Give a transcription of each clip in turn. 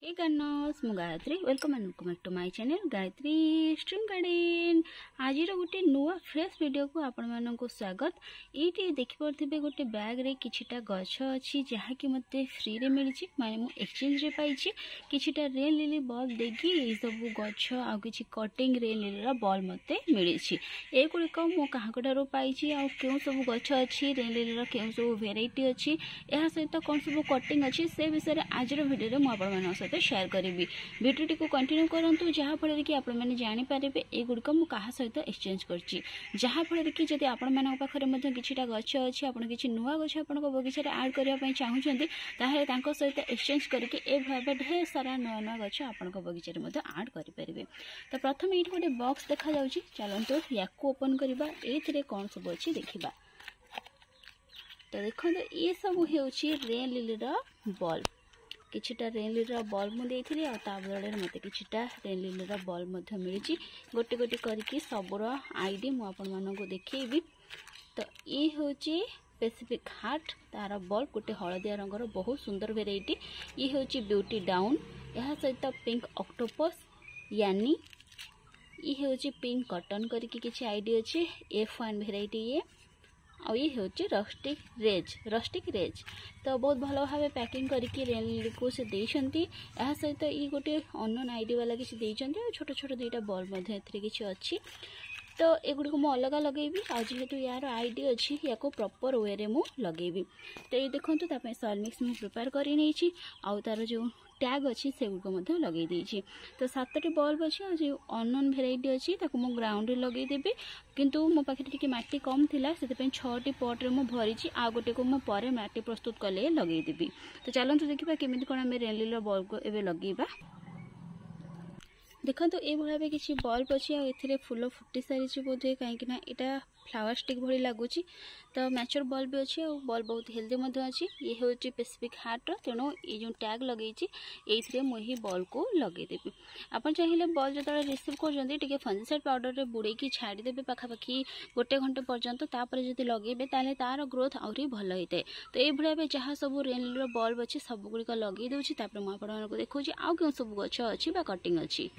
Hey guys, ମୁଁ Gayatri welcome and welcome back to my channel Gayatri stream garden. आज गोटे नुआ फ्रेश वीडियो को आपण मानक स्वागत। ये देखिपे गोटे बैग रे किछिटा गछ अच्छी जहाँकि मते फ्री रे मिली माने मु एक्सचेंज रे पाइछि। किछिटा रेन लिली बल्ब देकी ये सब गछ आ किछि कटिंग रेन लिली बल्ब मते मिली। ए गुड़िक मु काहाकठारु पाइछि आ केउ सब गछ अच्छी रेन लिली केउ सब वेराइटी अच्छी या सहित कौन सब कटिंग अच्छी से विषय आज वीडियो रे मु आपण मानक सहित शेयर करी। वीडियो को कंटिन्यू करंतु जहाँ फल कि आपण मैंने जानी पारे ए गुड़िक मु कहा सहित एक्सचेंज करछि। जहाँ फल कि जदि आपण मानक पाखरे मध्ये किछिटा गछ अछि आपण किछि नुवा गछ आपण बगीचा रे ऐड करिया पई चाहुचंती ताहे तांको सहित एक्सचेंज करके ए भाबे ढेर सारा नुवा नुवा गछ आपण बगीचा रे मध्ये ऐड करि परिबे। तो प्रथम एठी गोटे बॉक्स देखा जाउछि, चलंतु याकू ओपन करिबा। एथिरे कोन सब अछि देखिबा। तो देखो ये सब हेउछि रेन लिली रो बल्ब। किछिटा रेन लिली बल्ब मुझे बदल में मत किछिटा रेन लिली बल्ब मिली। गोटे गोटे करके सबुर आईडी मुझे देखी। तो ये हूँ पैसिफिक हार्ट तार बल्ब गोटे हलदिया रंगर बहुत सुंदर वेराइटी। ये हूँ ब्यूटी डाउन यह सहित पिंक ऑक्टोपस यानी ये हूँ पिंक कटन करके किसी आईडी अच्छे F1 वेराइटी ये और ये हूँ रस्टिक रेज। तो बहुत भल भाव पैकिंग करके रेन लिली को से देइछंती। यह सहित ये गोटे अननोन आईडी वाला किसी देइछंती। छोट छोट दुईटा बल्ब किसी अच्छी। तो एगुड़ी को अलग लगेबी आ जेहेतु यार आईडी अच्छी या प्रॉपर वे रे मु लगेबी। तो ये देखो सॉइल मिक्स मु प्रिपेयर करी नहीं आउ तार जो टैग अच्छी से गुड़क लगे देछि। तो 7टी बल्ब अच्छी और जो अननोन वेराइटी अच्छी मु ग्राउंड रे लगेदेवी। किंतु मो पाखे टिके माटी कम थिला से 6टी पॉट रे मु भरिछि। आ गोटे को मु परे माटी प्रस्तुत कले लगेदेवी। तो चलंतु देखिबा केमिति कोन हम रेन लिली बल्ब को एबे लगेबा। देखो तो ये भाव किसी बल्ब अच्छी आ फुल फुटी सारी बोधे कहीं यहाँ फ्लावर स्टिक भली लगुच। तो मैच्योर बल्ब भी अच्छी और बल्ब बहुत हेल्दी अच्छी। ये हूँ पैसिफिक हार्ट तेणु ये जो टैग लगे ये मुझे बल्ब को लगेदेवी। आप चाहिए बल्ब जो रिसीव कर फंजीसाइड पाउडर रे बुड़े छाड़देवे पाखापाखि गोटे घंटे पर्यंत जो लगे तार ग्रोथ आहरी भल होता है। तो ये भाव जहाँ सब रेन लिली बल्ब अच्छी सब गुड़िक लगे दूसरी मुझे देखा आउ क्यों सब गछ अच्छी कटिंग अच्छी।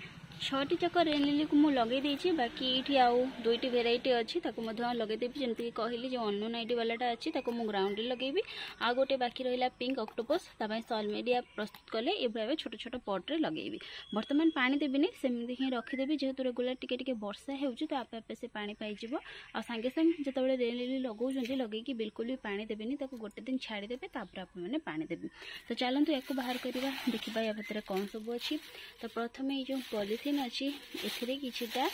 6टी जाक रेन लिली को मुझे लगे देछि। बाकी ये आउ 2टी वेराइटी अच्छी लगेदेवी। जमीक कहली जो अननोन आईडी वालाटा अच्छी मु ग्राउंड लगेबी। आ गोटे बाकी रहा पिंक ऑक्टोपस सॉइल मीडिया प्रस्तुत कले ये भाव छोट छोट पॉट रे लगेबी। बर्तमान पानी देविनी सेमती ही रखीदेवी जेहेतु रेगुलर टिके वर्षा होउछि तो आपे आपे से पानी पाइजिवो। आ संगे संग जेतेबेले रेन लिली लगौछन्ती लगेकी बिल्कुल भी पानी देबेनी ताको गोटे दिन छाड़ी देबे तापर आप माने पानी देबे। तो चलंतु याको बाहर करिबा देखिबा या भितर कोन सब अछि। तो प्रथमे ये जो पॉलिथीन अच्छी एथिरे किछिटा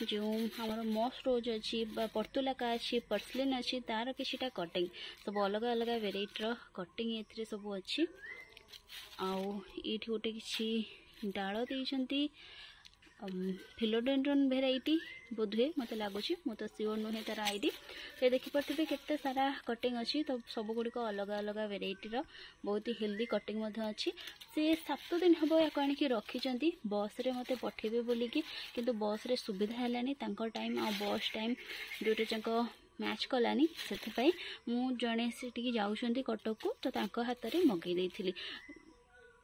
जो हमार मॉस रोज अच्छी पर्तुलाका अच्छी पर्सलिन अच्छी तार किछिटा कटिंग सब अलग अलग वेराइटी कटिंग एथिरे सब अच्छी। आउ एठी गोटे किछि डाल देइछंती फिलोडेंड्रन वेराइटी बोधे मत लगुच मु तो सियोर नुहे तार आईडी। तो देखिपे केते सारा कटिंग अच्छी। तो सब गुड़िक अलग अलग वेराइटी बहुत ही हेल्दी कटिंग अच्छी। से 7 दिन हम या आणिकी रखी बस रे मते पठेबे बोलिकी किंतु बस रे सुविधा हेलानी तांकर टाइम आ बस टाइम दुईटा जाक मैच कलानी से मु जड़े से जाऊँगी कटक को तो तांको हाथ में मगई देइथिली।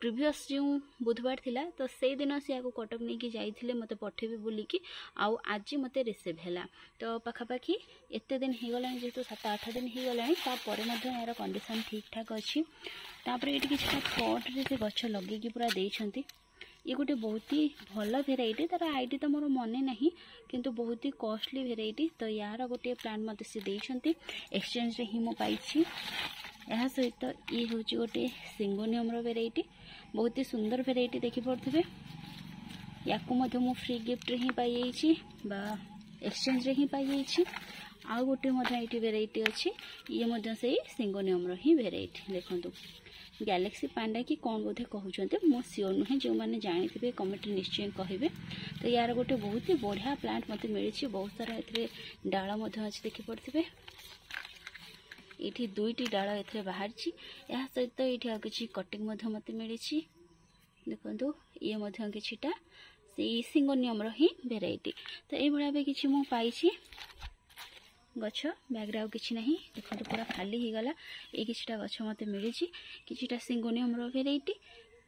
प्रीवियस जो बुधवार थिला तो से दिन से कटक नहीं कि जाइथिले मते पठेबे बोलिकी आउ आज मते रिसीव हैला। तो पाखापाखि एते दिन हो गलानी जेहेतु 7-8 दिन हो गलानी तापर मध्य यार कंडीशन ठीक ठाक अच्छी। तापर ये किसी पॉट रे से गछ लगे पूरा देइछंती। ये गोटे बहुत ही भल वेराइटी तार आईडी तो मोर मने नहीं किंतु बहुत ही कॉस्टली वेराइटी। तो यार गोटे प्लांट मते से देइछंती एक्सचेंज रे ही मो पाइछि। यह सहित ये हूँ गोटे सिंगोनियम वेराइटी बहुत ही सुंदर वेराइटी देखिपे। या मु फ्री गिफ्ट रे ही पाई बा एक्सचेंज रे ही पाई। आ गोटे ये वेराइटी अच्छी ये से सिंगोनियम ही वेराइटी। देखो गैलेक्सी पांडा कि कौन बोधे कहते मो सियोर नुहे जो मैंने जानी कमेंट निश्चय कहे। तो यार गोटे बहुत ही बढ़िया प्लांट मत मिली। बहुत सारा ए डाल अच्छी देखिपे। ये 2टी डाल ए बाहर यह सहित ये आ कि कटिंग मत मिली। देखो ये किछिटा से सिंगोनियम ही वेराइटी। तो ये भाव कि मु पाई गछ बैग्रे आउ किछि नहीं। देखो पूरा खाली हो गला। ये किछिटा गछ मते मिली किछिटा सिंगोनियम वेराइटी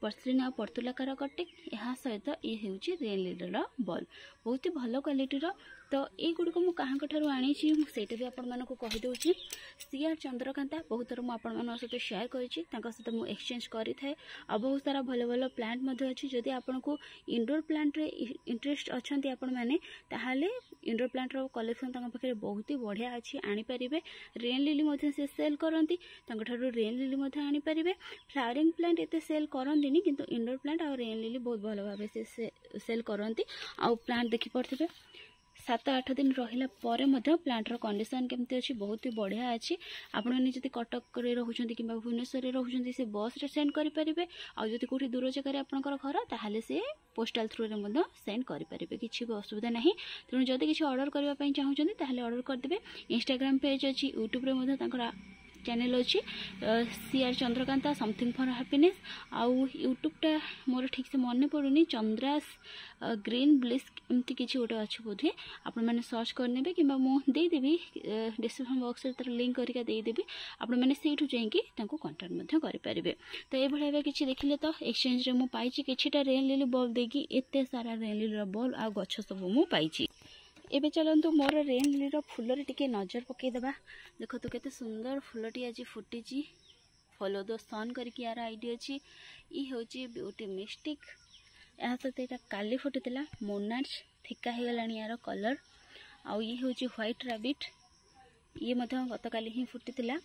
पर्सलिन आ पर्तुलाकार कटिंग यहाँ सहित ये हूँ रेन लिलीर बल्ब बहुत ही भल क्वालिटीर। तो युड़क मुझे आनी से भी आपण मानक कहीदे सीआर चंद्रकांता बहुत थर मुझे सहित शेयर कर मुझे एक्सचेंज करें आ बहुत सारा भल भल प्लांट अच्छी जदि आपन को इंडोर प्लांट रे इंटरेस्ट अच्छा आपण मैंने ताहले इंडोर प्लांट रो कलेक्शन पाखे बहुत ही बढ़िया अच्छी आनीपारे। रेन लिली से सेल करती रेन लिली आनीपारे। फ्लावरिंग प्लांट एत सेल करती किंतु इंडोर प्लांट और रेन लिली बहुत भल भाव से सेल करती। आउ प्लांट देखिपे 7-8 दिन रहिला परे मध्य प्लांटर कंडीशन केमती अच्छी बहुत ही बढ़िया अच्छी। आपण मैंने जब कटक रोचे कि भुवनेश्वर रोचे से बस रे सेंड करेंगे आदि कौटी दूर जगह आपंकर घर ताहले से पोस्टाल थ्रू रे सेंड करेंगे किसी भी असुविधा ना। तेणु जदि किसी ऑर्डर करने चाहूँगी ताहले ऑर्डर करदे। इंस्टाग्राम पेज अच्छी यूट्यूब रे चैनल अच्छी CR Chandrakanta something for happiness. आउ यूट्यूबटा मोर ठीक से मन पड़ुनी चंद्रास ग्रीन ब्लिस एमती किसी गोटे अच्छे बोधे आपण मैंने सर्च करने कि मुदेदेवी डिस्क्रिप्शन बॉक्स तार लिंक करके देदेवी आपण मैंने से कंटाक्ट करेंगे। तो ये किसी देखिले तो एक्सचेंज रे पाई किछिटा रेन लिली बल्ब देकी एते सारा रेन लिली बल्ब आ गछ सब मु पाई। एबे चलतु मोर रेन लिलीर फूल टिके नजर पकईदेवा। देख तो केते सुंदर फूलटी आज फुटी फॉलो द सन करके यार आईडी अच्छी। ये हूँ ब्यूटी मिस्टिक या सहित यहाँ काली फुटीला मोनार्च फिका हो गला यार कलर। आउ ये हूँ व्हाइट रैबिट ये गत काली ही फुटीला।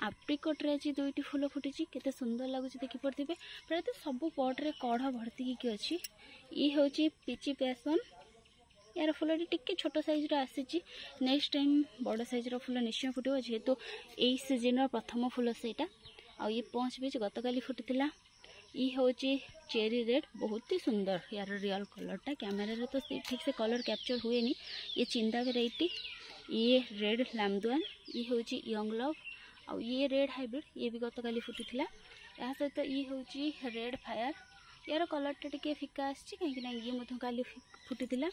आप्रिकट रे आज 2टी फूल फुटी केते सुंदर लगुच देखिपे। प्राय तो सब पट्रे कढ़ भर्ती की अच्छी। ये हूँ पिची पैसन यार फूलटी टिके छोट साइज आसी। नेक्स्ट टाइम बड़ साइज फूल निश्चय फुटो जेहेतु यही सीजन प्रथम फूल सेटा। आ ये पंच बीच गत काली फुटीला। ये हूँ चेरी रेड बहुत ही सुंदर यार रियल कलरटा कैमेरा रे तो ठीक से कलर कैप्चर हुए नहीं। ये चिंदा वेराइटी ये रेड लामदुआन ये हूँ यंग लव आ ये रेड हाइब्रिड ये भी गत काली फुटीला। या सहित ये हूँ रेड फायर यार कलरटा टिके फिका आसी कहीं ये काली फुटीला।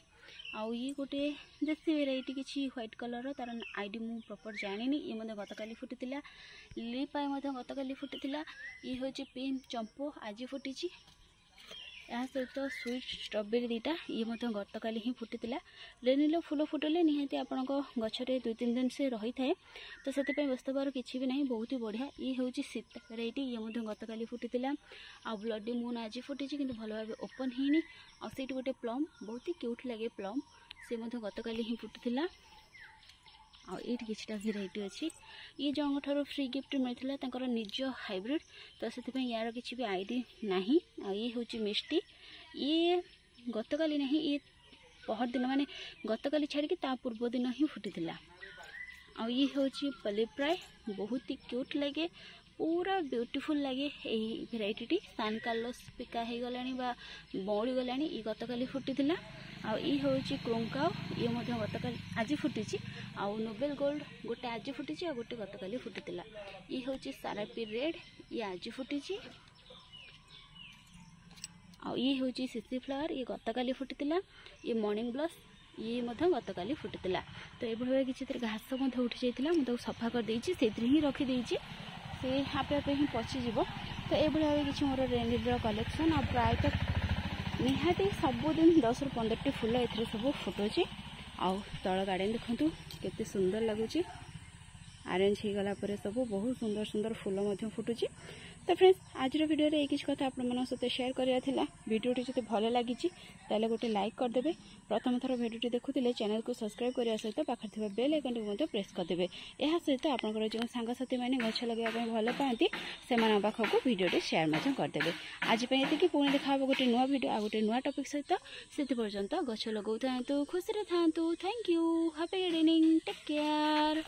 आउ ये गोटे देसी वेराइटी किसी व्हाइट कलर तार आईडी मु प्रॉपर जानी ये गत काली फुटीला। लिली पाई गत काली फुटीला। ये हूँ पिंक चंपो आज फुटी। या सहित स्वीट स्ट्रॉबेरी दीटा ये गत काली ही फुटीला। रेनिलो फूल फुटले निहाती आपण गचरे 2-3 दिन से रही थाए तो से व्यस्त हबार किसी भी नहीं बहुत ही बढ़िया। ये हूँ सीता वेराइटी ये गत काली फुटीला। आ ब्लडी मून आज फुटी कि भल भाव ओपन होनी। आठ गोटे प्लम बहुत ही क्यूट लगे प्लम से गत काली ही फुटीला। ये किसी भेराइटी अच्छी। ये जन ठार फ्री गिफ्ट मिलता निज हाइब्रिड तो से यार किसी भी आईडी ना। ये हूँ मिष्टी ये गत काली ना ये पहर दिन माने गत काली छाड़ी पूर्व दिन ही फुटीला। आ ये हूँ पलिप्राय बहुत ही क्यूट लगे पूरा ब्यूटीफुल लगे यही भेराइटी सान कार्लोस पिका हो गला बौड़ी गला ये गत काली फुटीला। आ ये हूँ क्रोंकाओ ये गत काली आज फुटी। आउ नोबेल गोल्ड गोटे आज फुटी आ गोटे गत काली फुटीला। ये हूँ सारापी रेड ये आज फुटी। आ ये हूँ सीसी फ्लावर ये गत काली फुटीला। ये मॉर्निंग ब्लश ये गत काली फुटीला। तो ये किसी घास उठी जाता मुझे सफा कर देछि से ही रखीदे से आपे आपे ही पचिज। तो ये किसी मोर रेन लिलीर कलेक्शन आ प्रायतः निहाती सबुदिन 10-15टी फूल ए सब फुटुची। आउ तल गार्डन देखु केते सुंदर लगुच अरेंज हो गला पर सब बहुत सुंदर सुंदर फूल फुटुची। तो फ्रेंड्स आज वीडियो रे किसी कथा आपण सहित शेयर करा वीडियोटी जो भल लगी ताले गोटे लाइक करदे। प्रथम थर वीडियोटी देखुले चैनल को सब्सक्राइब करने सहित पाखे बेल आइकन को प्रेस करदे। यह सहित आपंकर जो सांगसाथी मैंने गछ लगे भल पाती से पाखक वीडियोटी शेयर करदे। आज ये पुणी देखा गोटे नुआ वीडियो आ गोटे नुआ टॉपिक सहित से पर्यंत गछ लगौ था खुशी था। Thank you happy gardening take care.